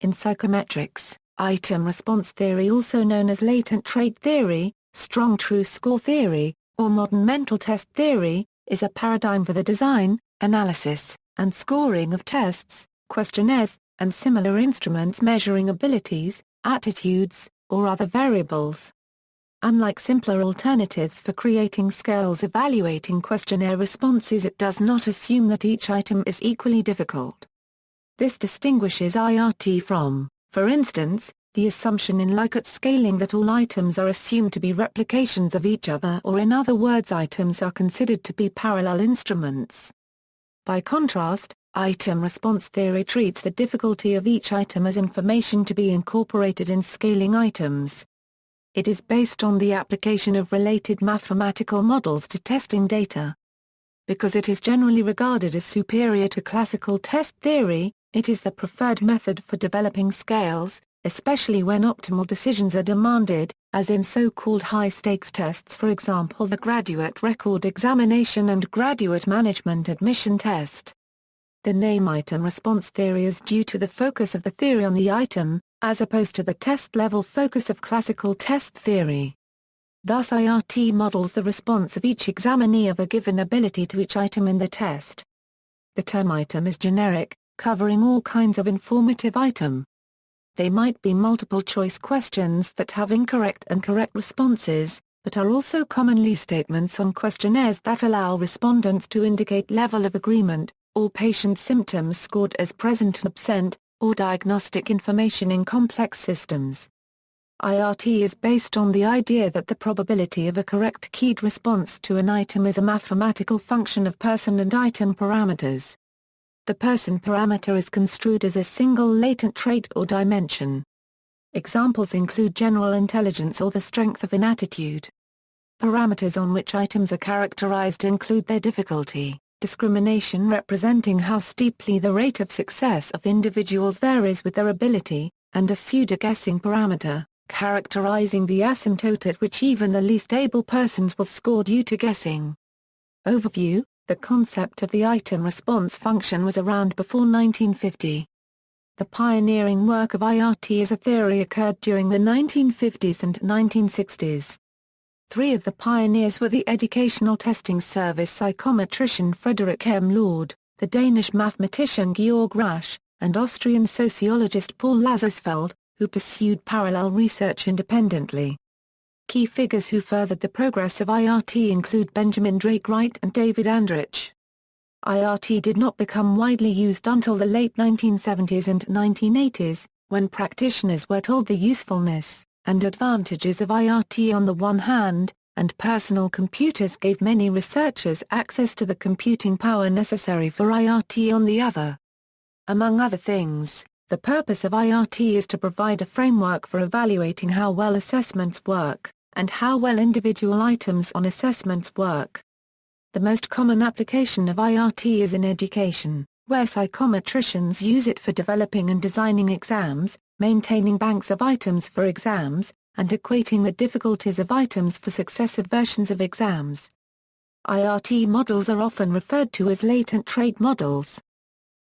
In psychometrics, item response theory, also known as latent trait theory, strong true score theory, or modern mental test theory, is a paradigm for the design, analysis, and scoring of tests, questionnaires, and similar instruments measuring abilities, attitudes, or other variables. Unlike simpler alternatives for creating scales evaluating questionnaire responses, it does not assume that each item is equally difficult. This distinguishes IRT from, for instance, the assumption in Likert scaling that all items are assumed to be replications of each other, or in other words, items are considered to be parallel instruments. By contrast, item response theory treats the difficulty of each item as information to be incorporated in scaling items. It is based on the application of related mathematical models to testing data. Because it is generally regarded as superior to classical test theory, it is the preferred method for developing scales, especially when optimal decisions are demanded, as in so-called high-stakes tests, for example the graduate record examination and graduate management admission test. The name item response theory is due to the focus of the theory on the item, as opposed to the test-level focus of classical test theory. Thus IRT models the response of each examinee of a given ability to each item in the test. The term item is generic, covering all kinds of informative item. They might be multiple-choice questions that have incorrect and correct responses, but are also commonly statements on questionnaires that allow respondents to indicate level of agreement, or patient symptoms scored as present and absent, or diagnostic information in complex systems. IRT is based on the idea that the probability of a correct keyed response to an item is a mathematical function of person and item parameters. The person parameter is construed as a single latent trait or dimension. Examples include general intelligence or the strength of an attitude. Parameters on which items are characterized include their difficulty, discrimination representing how steeply the rate of success of individuals varies with their ability, and a pseudo-guessing parameter, characterizing the asymptote at which even the least able persons will score due to guessing. Overview: the concept of the item response function was around before 1950. The pioneering work of IRT as a theory occurred during the 1950s and 1960s. Three of the pioneers were the educational testing service psychometrician Frederick M. Lord, the Danish mathematician Georg Rasch, and Austrian sociologist Paul Lazarsfeld, who pursued parallel research independently. Key figures who furthered the progress of IRT include Benjamin Drake Wright and David Andrich. IRT did not become widely used until the late 1970s and 1980s, when practitioners were told the usefulness and advantages of IRT on the one hand, and personal computers gave many researchers access to the computing power necessary for IRT on the other. Among other things, the purpose of IRT is to provide a framework for evaluating how well assessments work, and how well individual items on assessments work. The most common application of IRT is in education, where psychometricians use it for developing and designing exams, maintaining banks of items for exams, and equating the difficulties of items for successive versions of exams. IRT models are often referred to as latent trait models.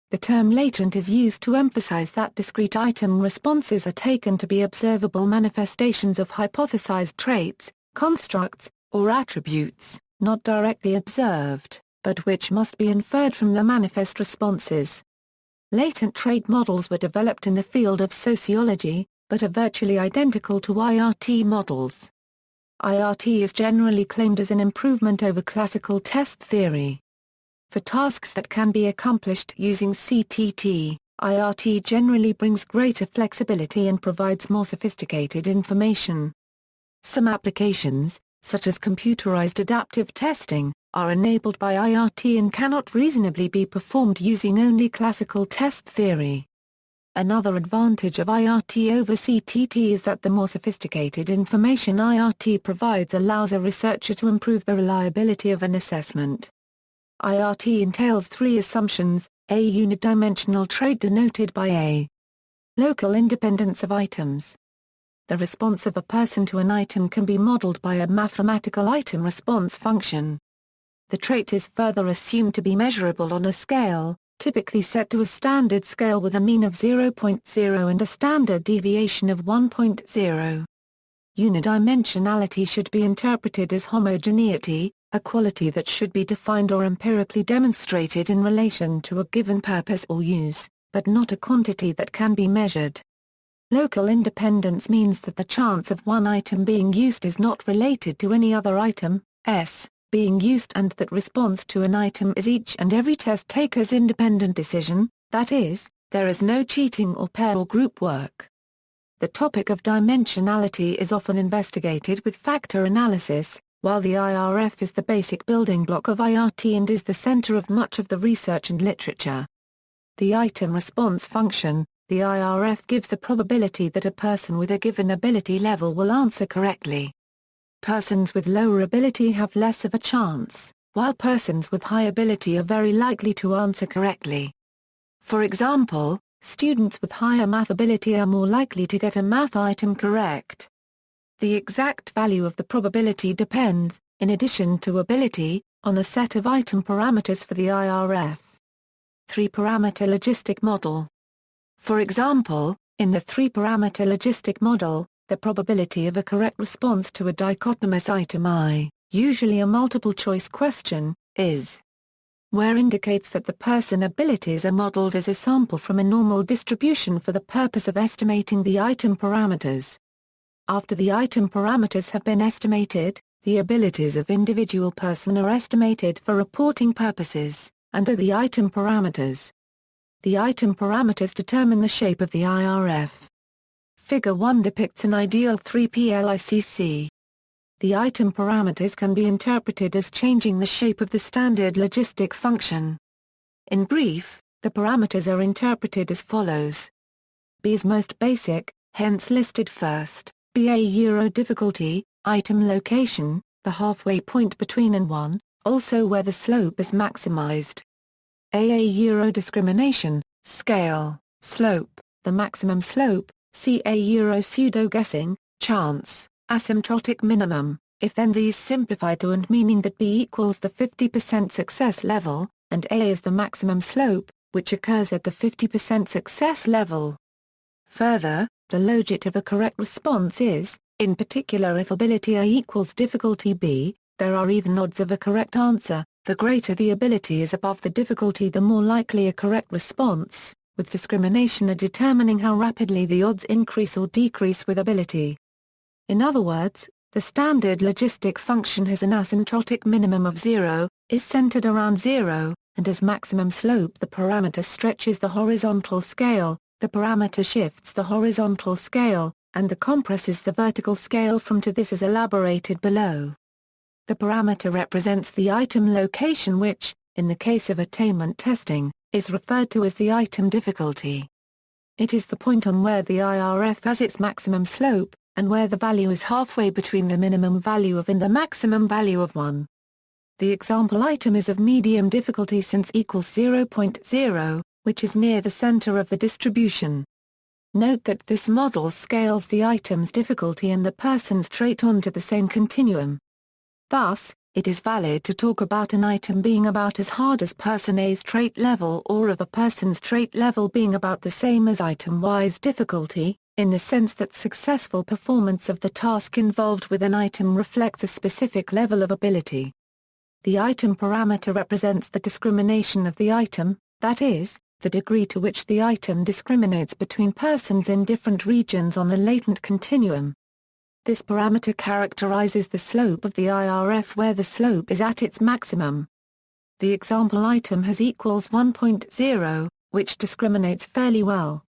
The term latent is used to emphasize that discrete item responses are taken to be observable manifestations of hypothesized traits, constructs, or attributes, not directly observed, but which must be inferred from the manifest responses. Latent trait models were developed in the field of sociology, but are virtually identical to IRT models. IRT is generally claimed as an improvement over classical test theory. For tasks that can be accomplished using CTT, IRT generally brings greater flexibility and provides more sophisticated information. Some applications, such as computerized adaptive testing, are enabled by IRT and cannot reasonably be performed using only classical test theory. Another advantage of IRT over CTT is that the more sophisticated information IRT provides allows a researcher to improve the reliability of an assessment. IRT entails three assumptions: A. Unidimensional trait denoted by A. Local independence of items. The response of a person to an item can be modeled by a mathematical item response function. The trait is further assumed to be measurable on a scale, typically set to a standard scale with a mean of 0.0 and a standard deviation of 1.0. Unidimensionality should be interpreted as homogeneity, a quality that should be defined or empirically demonstrated in relation to a given purpose or use, but not a quantity that can be measured. Local independence means that the chance of one item being used is not related to any other item, S, being used, and that response to an item is each and every test taker's independent decision, that is, there is no cheating or pair or group work. The topic of dimensionality is often investigated with factor analysis, while the IRF is the basic building block of IRT and is the center of much of the research and literature. The item response function, the IRF, gives the probability that a person with a given ability level will answer correctly. Persons with lower ability have less of a chance, while persons with high ability are very likely to answer correctly. For example, students with higher math ability are more likely to get a math item correct. The exact value of the probability depends, in addition to ability, on a set of item parameters for the IRF. 3-parameter logistic model. For example, in the 3-parameter logistic model, the probability of a correct response to a dichotomous item I, usually a multiple-choice question, is where indicates that the person abilities are modeled as a sample from a normal distribution for the purpose of estimating the item parameters. After the item parameters have been estimated, the abilities of individual person are estimated for reporting purposes, under the item parameters. The item parameters determine the shape of the IRF. Figure 1 depicts an ideal 3PL ICC. The item parameters can be interpreted as changing the shape of the standard logistic function. In brief, the parameters are interpreted as follows. B is most basic, hence listed first, BA difficulty, item location, the halfway point between and 1, also where the slope is maximized. AA discrimination, scale, slope, the maximum slope, CA pseudo-guessing, chance, asymptotic minimum, if then these simplify to and meaning that B equals the 50% success level, and A is the maximum slope, which occurs at the 50% success level. Further, the logit of a correct response is, in particular if ability A equals difficulty B, there are even odds of a correct answer. The greater the ability is above the difficulty, the more likely a correct response, with discrimination determining how rapidly the odds increase or decrease with ability. In other words, the standard logistic function has an asymptotic minimum of 0, is centered around 0, and as maximum slope the parameter stretches the horizontal scale, the parameter shifts the horizontal scale, and the compresses the vertical scale from to this as elaborated below. The parameter represents the item location which, in the case of attainment testing, is referred to as the item difficulty. It is the point on where the IRF has its maximum slope, and where the value is halfway between the minimum value of and the maximum value of 1. The example item is of medium difficulty since equals 0.0, which is near the center of the distribution. Note that this model scales the item's difficulty and the person's trait onto the same continuum. Thus, it is valid to talk about an item being about as hard as person A's trait level or of a person's trait level being about the same as item Y's difficulty, in the sense that successful performance of the task involved with an item reflects a specific level of ability. The item parameter represents the discrimination of the item, that is, the degree to which the item discriminates between persons in different regions on the latent continuum. This parameter characterizes the slope of the IRF where the slope is at its maximum. The example item has equals 1.0, which discriminates fairly well.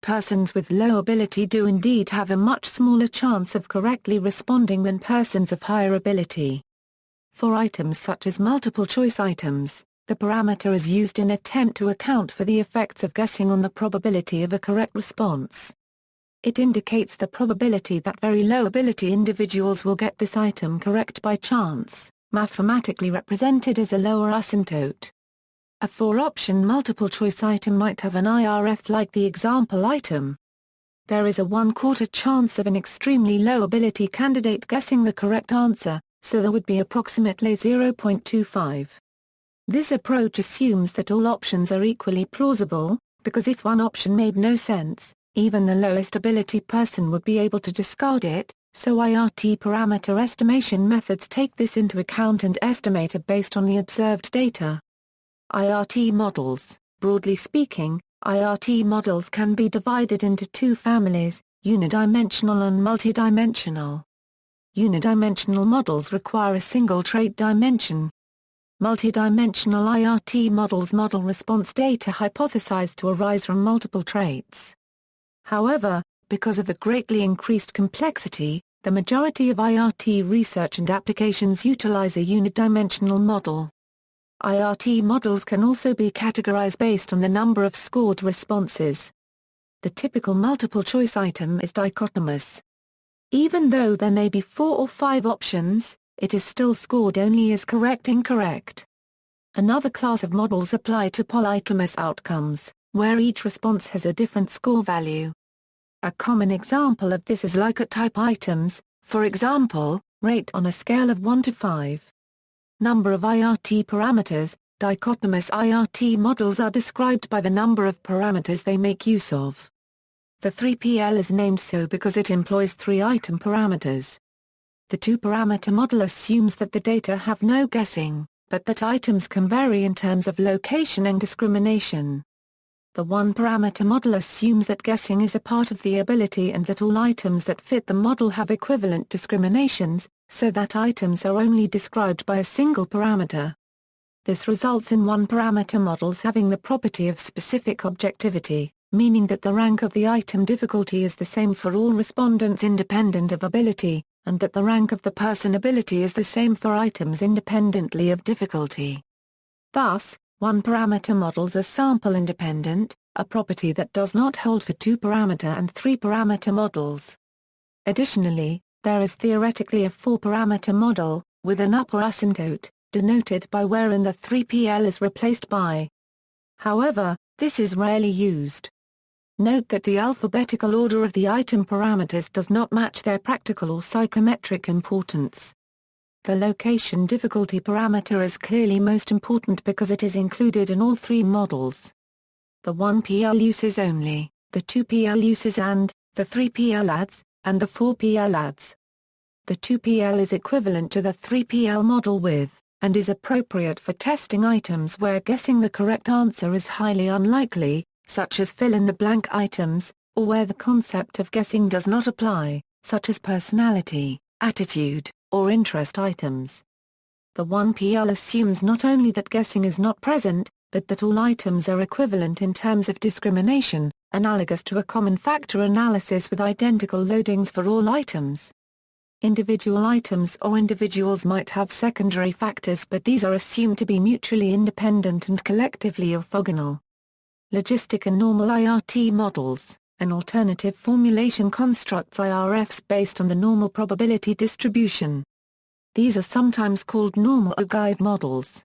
Persons with low ability do indeed have a much smaller chance of correctly responding than persons of higher ability. For items such as multiple-choice items, the parameter is used in attempt to account for the effects of guessing on the probability of a correct response. It indicates the probability that very low ability individuals will get this item correct by chance, mathematically represented as a lower asymptote. A 4-option multiple-choice item might have an IRF like the example item. There is a 1/4 chance of an extremely low ability candidate guessing the correct answer, so there would be approximately 0.25. This approach assumes that all options are equally plausible, because if one option made no sense, even the lowest ability person would be able to discard it, so IRT parameter estimation methods take this into account and estimate based on the observed data. IRT models. Broadly speaking, IRT models can be divided into two families, unidimensional and multidimensional. Unidimensional models require a single trait dimension. Multidimensional IRT models model response data hypothesized to arise from multiple traits. However, because of the greatly increased complexity, the majority of IRT research and applications utilize a unidimensional model. IRT models can also be categorized based on the number of scored responses. The typical multiple-choice item is dichotomous. Even though there may be 4 or 5 options, it is still scored only as correct-incorrect. Another class of models apply to polytomous outcomes, where each response has a different score value. A common example of this is Likert-type items, for example, rate on a scale of 1 to 5. Number of IRT parameters. Dichotomous IRT models are described by the number of parameters they make use of. The 3PL is named so because it employs 3 item parameters. The 2-parameter model assumes that the data have no guessing, but that items can vary in terms of location and discrimination. The 1-parameter model assumes that guessing is a part of the ability and that all items that fit the model have equivalent discriminations, so that items are only described by a single parameter. This results in 1-parameter models having the property of specific objectivity, meaning that the rank of the item difficulty is the same for all respondents independent of ability, and that the rank of the person ability is the same for items independently of difficulty. Thus, 1-parameter models are sample-independent, a property that does not hold for 2-parameter and 3-parameter models. Additionally, there is theoretically a 4-parameter model, with an upper asymptote, denoted by wherein the 3PL is replaced by. However, this is rarely used. Note that the alphabetical order of the item parameters does not match their practical or psychometric importance. The location difficulty parameter is clearly most important because it is included in all 3 models. The 1PL uses only, the 2PL uses AND, the 3PL adds, and the 4PL adds. The 2PL is equivalent to the 3PL model with, and is appropriate for testing items where guessing the correct answer is highly unlikely, such as fill-in-the-blank items, or where the concept of guessing does not apply, such as personality, attitude, or interest items. The 1PL assumes not only that guessing is not present, but that all items are equivalent in terms of discrimination, analogous to a common factor analysis with identical loadings for all items. Individual items or individuals might have secondary factors, but these are assumed to be mutually independent and collectively orthogonal. Logistic and normal IRT models. An alternative formulation constructs IRFs based on the normal probability distribution. These are sometimes called normal ogive models.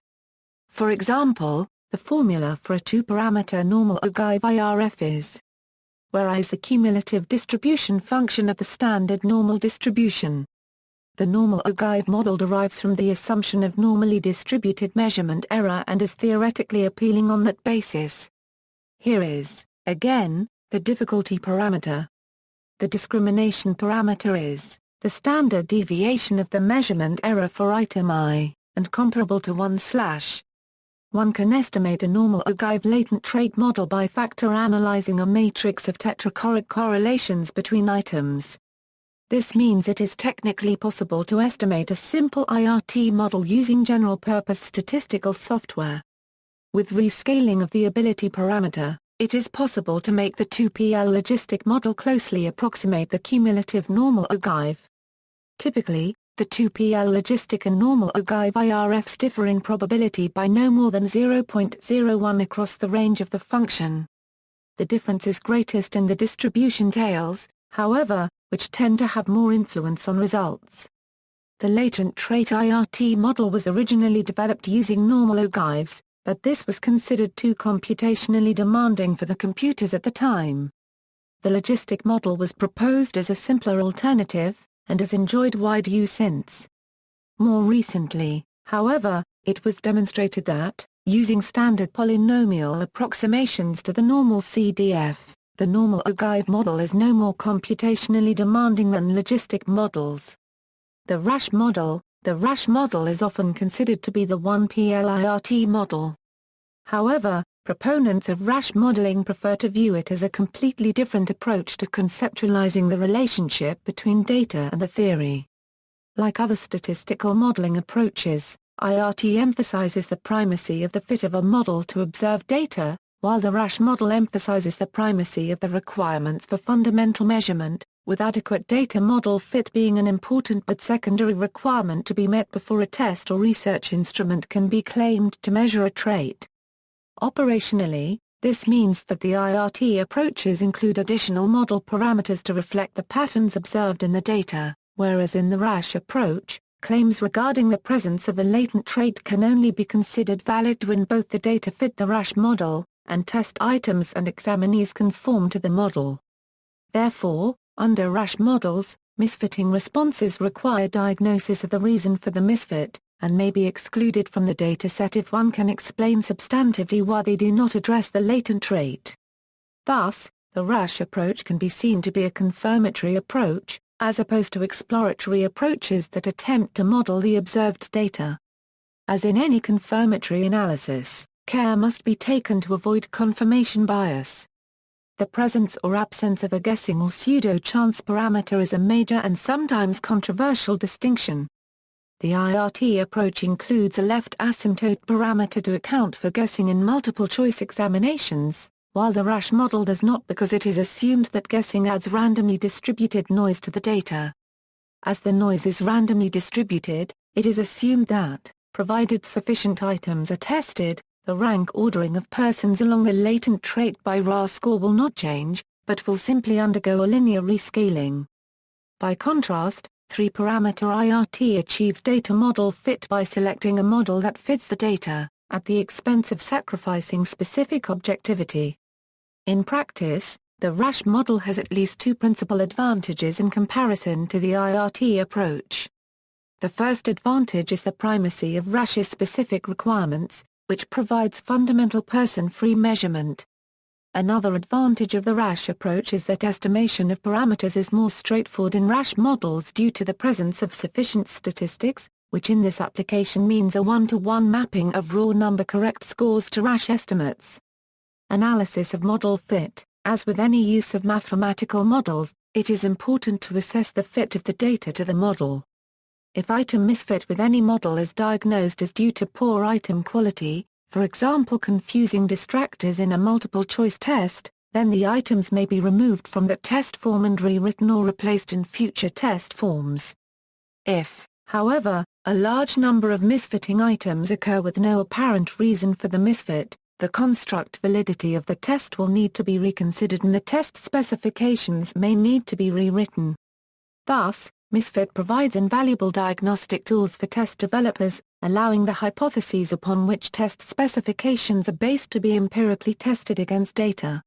For example, the formula for a 2-parameter normal ogive IRF is whereas the cumulative distribution function of the standard normal distribution. The normal ogive model derives from the assumption of normally distributed measurement error and is theoretically appealing on that basis. Here is, again, the difficulty parameter. The discrimination parameter is the standard deviation of the measurement error for item I, and comparable to 1/. One can estimate a normal ogive latent trait model by factor analyzing a matrix of tetrachoric correlations between items. This means it is technically possible to estimate a simple IRT model using general-purpose statistical software. With rescaling of the ability parameter, it is possible to make the 2PL logistic model closely approximate the cumulative normal ogive. Typically, the 2PL logistic and normal ogive IRFs differ in probability by no more than 0.01 across the range of the function. The difference is greatest in the distribution tails, however, which tend to have more influence on results. The latent trait IRT model was originally developed using normal ogives, but this was considered too computationally demanding for the computers at the time. The logistic model was proposed as a simpler alternative, and has enjoyed wide use since. More recently, however, it was demonstrated that, using standard polynomial approximations to the normal CDF, the normal Ogive model is no more computationally demanding than logistic models. The Rasch model. The Rasch model is often considered to be the 1PLIRT model. However, proponents of Rasch modeling prefer to view it as a completely different approach to conceptualizing the relationship between data and the theory. Like other statistical modeling approaches, IRT emphasizes the primacy of the fit of a model to observed data, while the Rasch model emphasizes the primacy of the requirements for fundamental measurement, with adequate data model fit being an important but secondary requirement to be met before a test or research instrument can be claimed to measure a trait. Operationally, this means that the IRT approaches include additional model parameters to reflect the patterns observed in the data, whereas in the Rasch approach, claims regarding the presence of a latent trait can only be considered valid when both the data fit the Rasch model, and test items and examinees conform to the model. Therefore, under Rasch models, misfitting responses require diagnosis of the reason for the misfit, and may be excluded from the dataset if one can explain substantively why they do not address the latent trait. Thus, the Rasch approach can be seen to be a confirmatory approach, as opposed to exploratory approaches that attempt to model the observed data. As in any confirmatory analysis, care must be taken to avoid confirmation bias. The presence or absence of a guessing or pseudo-chance parameter is a major and sometimes controversial distinction. The IRT approach includes a left asymptote parameter to account for guessing in multiple-choice examinations, while the Rasch model does not because it is assumed that guessing adds randomly distributed noise to the data. As the noise is randomly distributed, it is assumed that, provided sufficient items are tested, the rank ordering of persons along the latent trait by Rasch score will not change, but will simply undergo a linear rescaling. By contrast, 3-parameter IRT achieves data model fit by selecting a model that fits the data, at the expense of sacrificing specific objectivity. In practice, the Rasch model has at least two principal advantages in comparison to the IRT approach. The first advantage is the primacy of Rasch's specific requirements, which provides fundamental person-free measurement. Another advantage of the Rasch approach is that estimation of parameters is more straightforward in Rasch models due to the presence of sufficient statistics, which in this application means a one-to-one mapping of raw number correct scores to Rasch estimates. Analysis of model fit. As with any use of mathematical models, it is important to assess the fit of the data to the model. If item misfit with any model is diagnosed as due to poor item quality, for example confusing distractors in a multiple-choice test, then the items may be removed from the test form and rewritten or replaced in future test forms. If, however, a large number of misfitting items occur with no apparent reason for the misfit, the construct validity of the test will need to be reconsidered and the test specifications may need to be rewritten. Thus, misfit provides invaluable diagnostic tools for test developers, allowing the hypotheses upon which test specifications are based to be empirically tested against data.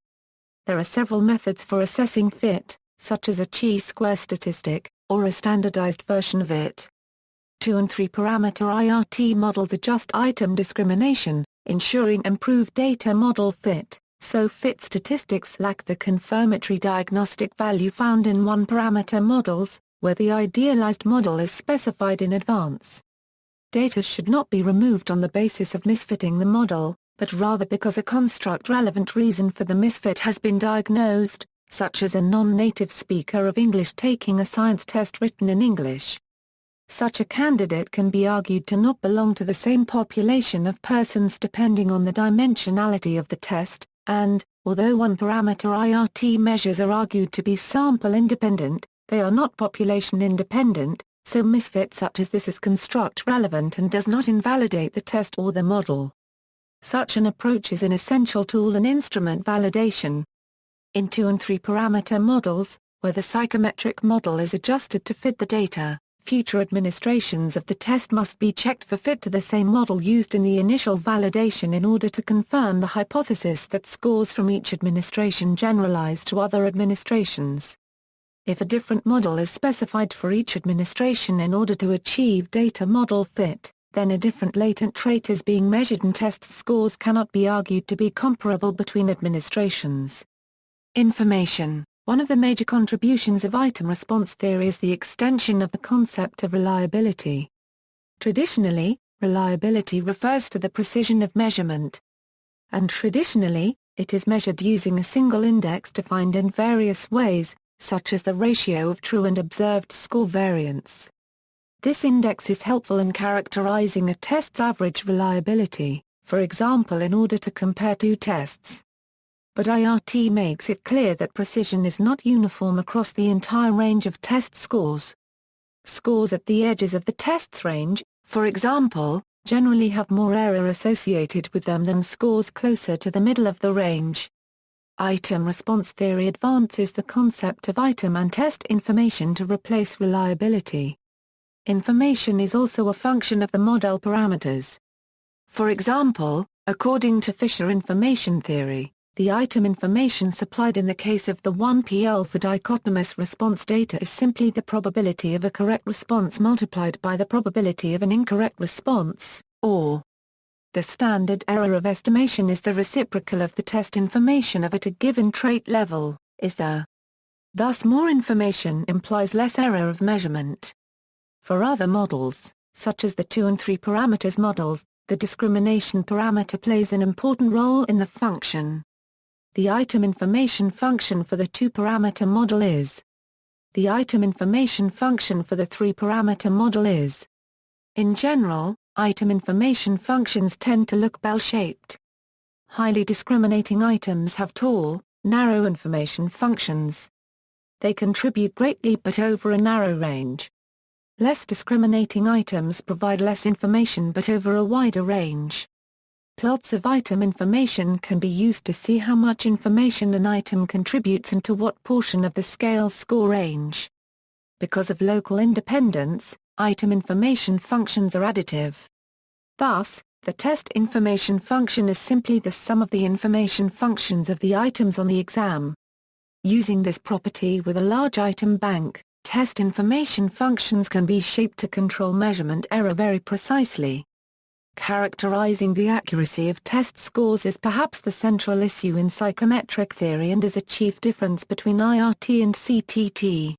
There are several methods for assessing fit, such as a chi-square statistic, or a standardized version of it. 2- and 3-parameter IRT models adjust item discrimination, ensuring improved data model fit, so fit statistics lack the confirmatory diagnostic value found in 1-parameter models, where the idealized model is specified in advance. Data should not be removed on the basis of misfitting the model, but rather because a construct-relevant reason for the misfit has been diagnosed, such as a non-native speaker of English taking a science test written in English. Such a candidate can be argued to not belong to the same population of persons depending on the dimensionality of the test, and, although 1-parameter IRT measures are argued to be sample-independent, they are not population-independent, so misfit such as this is construct-relevant and does not invalidate the test or the model. Such an approach is an essential tool in instrument validation. In 2- and 3-parameter models, where the psychometric model is adjusted to fit the data, future administrations of the test must be checked for fit to the same model used in the initial validation in order to confirm the hypothesis that scores from each administration generalize to other administrations. If a different model is specified for each administration in order to achieve data model fit, then a different latent trait is being measured and test scores cannot be argued to be comparable between administrations. Information. One of the major contributions of item response theory is the extension of the concept of reliability. Traditionally, reliability refers to the precision of measurement. And traditionally, it is measured using a single index defined in various ways, such as the ratio of true and observed score variance. This index is helpful in characterizing a test's average reliability, for example in order to compare two tests. But IRT makes it clear that precision is not uniform across the entire range of test scores. Scores at the edges of the test's range, for example, generally have more error associated with them than scores closer to the middle of the range. Item response theory advances the concept of item and test information to replace reliability. Information is also a function of the model parameters. For example, according to Fisher information theory, the item information supplied in the case of the 1PL for dichotomous response data is simply the probability of a correct response multiplied by the probability of an incorrect response, or the standard error of estimation is the reciprocal of the test information of at a given trait level, is the. Thus more information implies less error of measurement. For other models, such as the 2 and 3 parameters models, the discrimination parameter plays an important role in the function. The item information function for the 2-parameter model is. The item information function for the 3-parameter model is. In general, item information functions tend to look bell-shaped. Highly discriminating items have tall, narrow information functions. They contribute greatly but over a narrow range. Less discriminating items provide less information but over a wider range. Plots of item information can be used to see how much information an item contributes and to what portion of the scale score range. Because of local independence, item information functions are additive. Thus, the test information function is simply the sum of the information functions of the items on the exam. Using this property with a large item bank, test information functions can be shaped to control measurement error very precisely. Characterizing the accuracy of test scores is perhaps the central issue in psychometric theory and is a chief difference between IRT and CTT.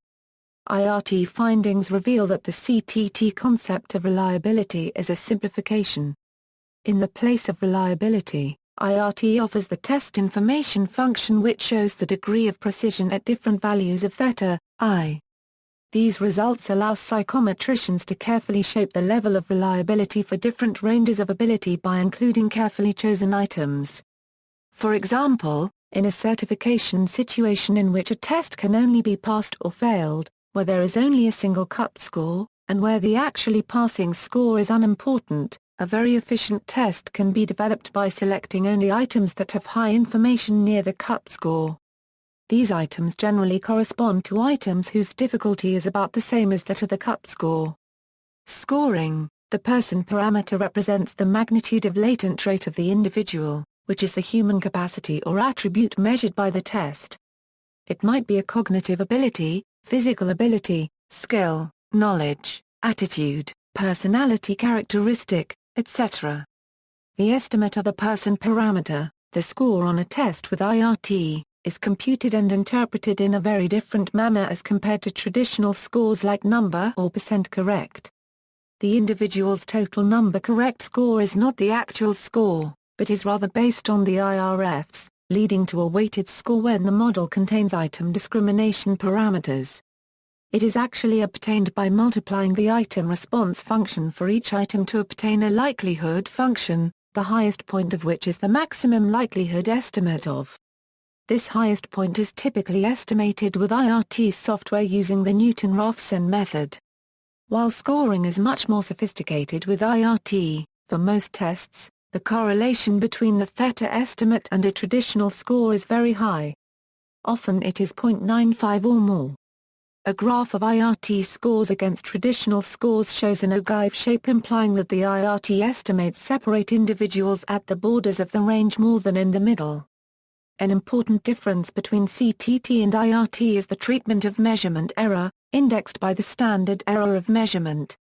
IRT findings reveal that the CTT concept of reliability is a simplification. In the place of reliability, IRT offers the test information function which shows the degree of precision at different values of theta, I. These results allow psychometricians to carefully shape the level of reliability for different ranges of ability by including carefully chosen items. For example, in a certification situation in which a test can only be passed or failed, where there is only a single cut score, and where the actually passing score is unimportant, a very efficient test can be developed by selecting only items that have high information near the cut score. These items generally correspond to items whose difficulty is about the same as that of the cut score. Scoring: the person parameter represents the magnitude of latent trait of the individual, which is the human capacity or attribute measured by the test. It might be a cognitive ability, physical ability, skill, knowledge, attitude, personality characteristic, etc. The estimate of the person parameter, the score on a test with IRT, is computed and interpreted in a very different manner as compared to traditional scores like number or percent correct. The individual's total number correct score is not the actual score, but is rather based on the IRFs, leading to a weighted score when the model contains item discrimination parameters. It is actually obtained by multiplying the item response function for each item to obtain a likelihood function, the highest point of which is the maximum likelihood estimate of. This highest point is typically estimated with IRT software using the Newton-Raphson method. While scoring is much more sophisticated with IRT, for most tests, the correlation between the theta estimate and a traditional score is very high. Often it is 0.95 or more. A graph of IRT scores against traditional scores shows an ogive shape implying that the IRT estimates separate individuals at the borders of the range more than in the middle. An important difference between CTT and IRT is the treatment of measurement error, indexed by the standard error of measurement.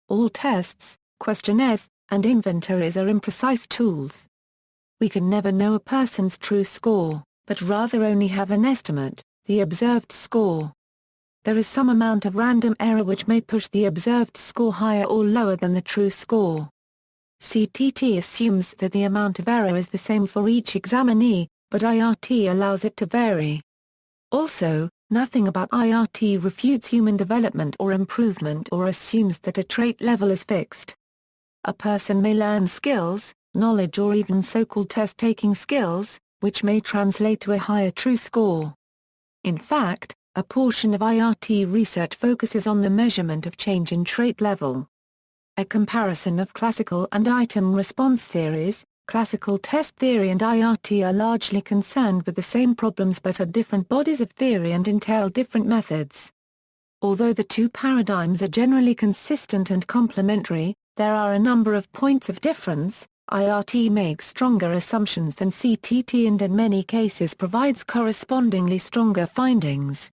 All tests, questionnaires, and inventories are imprecise tools. We can never know a person's true score, but rather only have an estimate, the observed score. There is some amount of random error which may push the observed score higher or lower than the true score. CTT assumes that the amount of error is the same for each examinee, but IRT allows it to vary. Also, nothing about IRT refutes human development or improvement or assumes that a trait level is fixed. A person may learn skills, knowledge or even so-called test-taking skills, which may translate to a higher true score. In fact, a portion of IRT research focuses on the measurement of change in trait level. A comparison of classical and item response theories. Classical test theory and IRT are largely concerned with the same problems but are different bodies of theory and entail different methods. Although the two paradigms are generally consistent and complementary, there are a number of points of difference. IRT makes stronger assumptions than CTT and in many cases provides correspondingly stronger findings.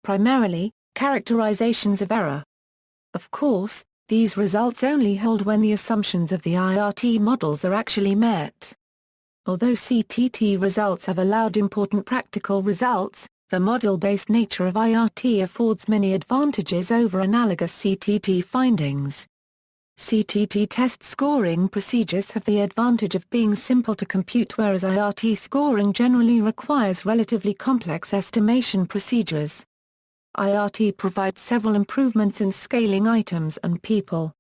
Primarily, characterizations of error. Of course, these results only hold when the assumptions of the IRT models are actually met. Although CTT results have allowed important practical results, the model-based nature of IRT affords many advantages over analogous CTT findings. CTT test scoring procedures have the advantage of being simple to compute, whereas IRT scoring generally requires relatively complex estimation procedures. IRT provides several improvements in scaling items and people.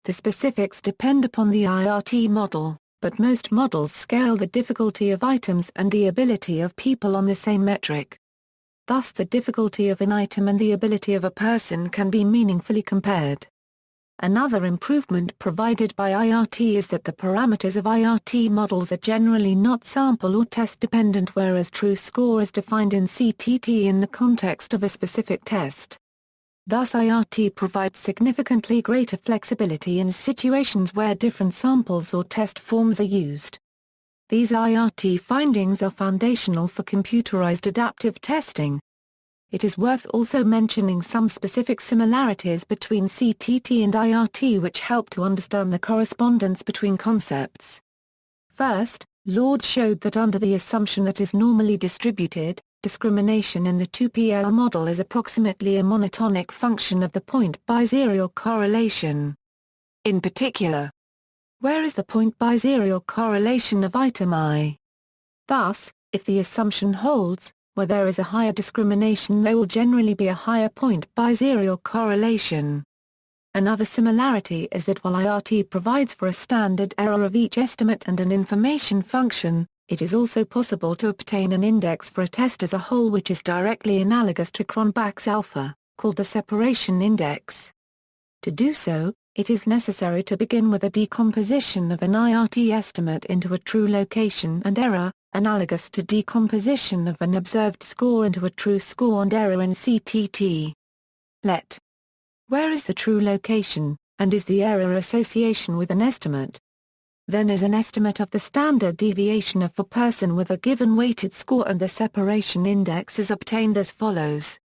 The specifics depend upon the IRT model, but most models scale the difficulty of items and the ability of people on the same metric. Thus the difficulty of an item and the ability of a person can be meaningfully compared. Another improvement provided by IRT is that the parameters of IRT models are generally not sample or test dependent, whereas true score is defined in CTT in the context of a specific test. Thus IRT provides significantly greater flexibility in situations where different samples or test forms are used. These IRT findings are foundational for computerized adaptive testing. It is worth also mentioning some specific similarities between CTT and IRT which help to understand the correspondence between concepts. First, Lord showed that under the assumption that is normally distributed, discrimination in the 2PL model is approximately a monotonic function of the point biserial correlation. In particular, where is the point biserial correlation of item I? Thus, if the assumption holds, where there is a higher discrimination there will generally be a higher point biserial correlation. Another similarity is that while IRT provides for a standard error of each estimate and an information function, it is also possible to obtain an index for a test as a whole which is directly analogous to Cronbach's alpha, called the separation index. To do so, it is necessary to begin with a decomposition of an IRT estimate into a true location and error, analogous to decomposition of an observed score into a true score and error in CTT. Let. Where is the true location, and is the error association with an estimate? Then is an estimate of the standard deviation of a person with a given weighted score, and the separation index is obtained as follows.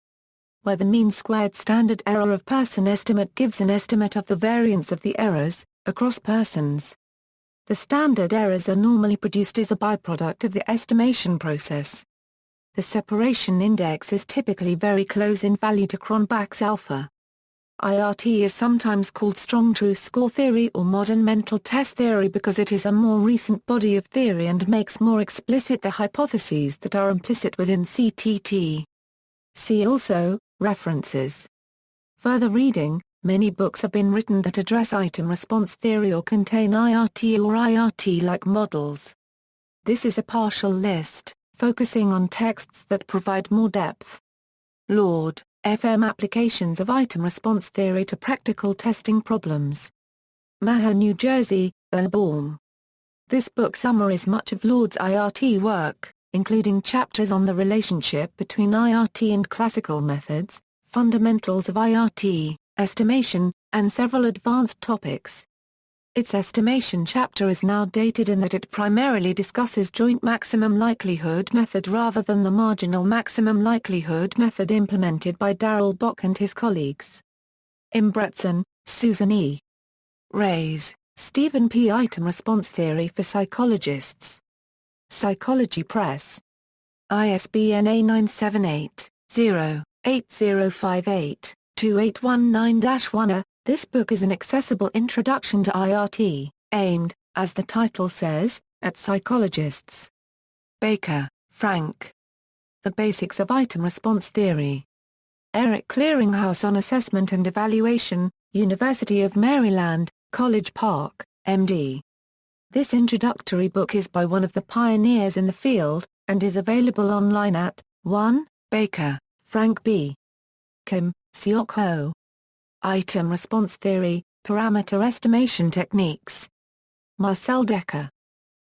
Where the mean squared standard error of person estimate gives an estimate of the variance of the errors, across persons. The standard errors are normally produced as a byproduct of the estimation process. The separation index is typically very close in value to Cronbach's alpha. IRT is sometimes called strong true score theory or modern mental test theory because it is a more recent body of theory and makes more explicit the hypotheses that are implicit within CTT. See also, references. Further reading. Many books have been written that address item response theory or contain IRT or IRT-like models. This is a partial list, focusing on texts that provide more depth. Lord, FM Applications of Item Response Theory to Practical Testing Problems. Maher, New Jersey, Baum. This book summarizes much of Lord's IRT work, including chapters on the relationship between IRT and classical methods, fundamentals of IRT, estimation, and several advanced topics. Its estimation chapter is now dated in that it primarily discusses joint maximum likelihood method rather than the marginal maximum likelihood method implemented by Darrell Bock and his colleagues. Imbretson, Susan E. Rays, Stephen P. Item Response Theory for Psychologists. Psychology Press. ISBN A978-0-8058-2819-1. This book is an accessible introduction to IRT, aimed, as the title says, at psychologists. Baker, Frank. The Basics of Item Response Theory. Irt Clearinghouse on Assessment and Evaluation, University of Maryland, College Park, MD. This introductory book is by one of the pioneers in the field, and is available online at 1. Baker, Frank B. Kim, Seok Ho. Item Response Theory, Parameter Estimation Techniques. Marcel Decker.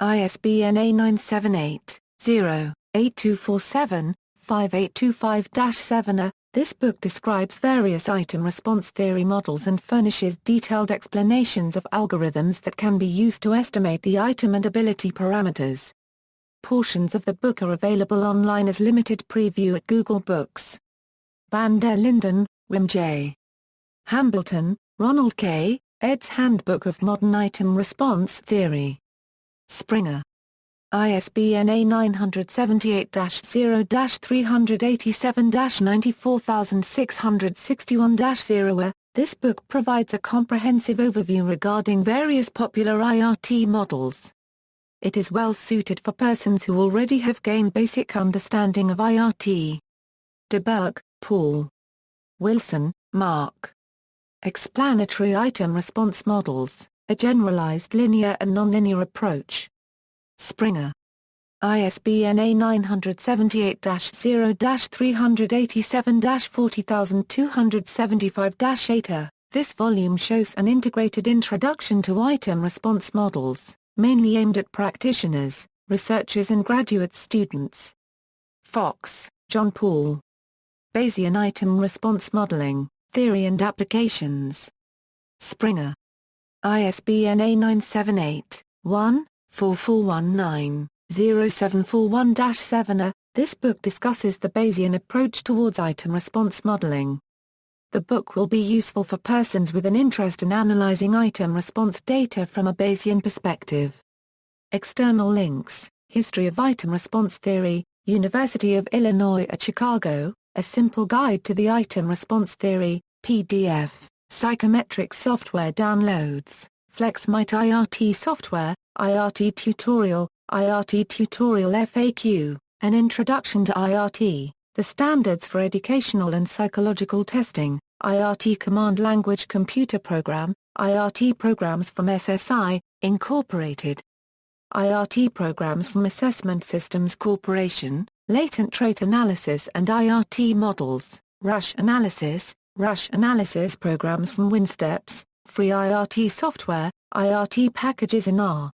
ISBN A978-0-8247-5825-7. This book describes various item response theory models and furnishes detailed explanations of algorithms that can be used to estimate the item and ability parameters. Portions of the book are available online as limited preview at Google Books. Van der Linden, Wim J. Hambleton, Ronald K., Ed's Handbook of Modern Item Response Theory. Springer. ISBN A978-0-387-94661-0. This book provides a comprehensive overview regarding various popular IRT models. It is well suited for persons who already have gained basic understanding of IRT. DeBerg, Paul. Wilson, Mark. Explanatory Item Response Models, a Generalized Linear and Nonlinear Approach. Springer. ISBN A978-0-387-40275-8. This volume shows an integrated introduction to item response models, mainly aimed at practitioners, researchers and graduate students. Fox, John Paul. Bayesian Item Response Modeling, Theory and Applications. Springer. ISBN A978-1-4419-0741-7. This book discusses the Bayesian approach towards item response modeling. The book will be useful for persons with an interest in analyzing item response data from a Bayesian perspective. External links: History of Item Response Theory, University of Illinois at Chicago, A Simple Guide to the Item Response Theory, PDF, Psychometrics Software Downloads, FlexMite IRT Software, IRT Tutorial FAQ, An Introduction to IRT, The Standards for Educational and Psychological Testing, IRT Command Language Computer Program, IRT Programs from SSI, Incorporated. IRT Programs from Assessment Systems Corporation, Latent Trait Analysis and IRT Models, Rasch Analysis Programs from WinSteps, Free IRT Software, IRT Packages in R.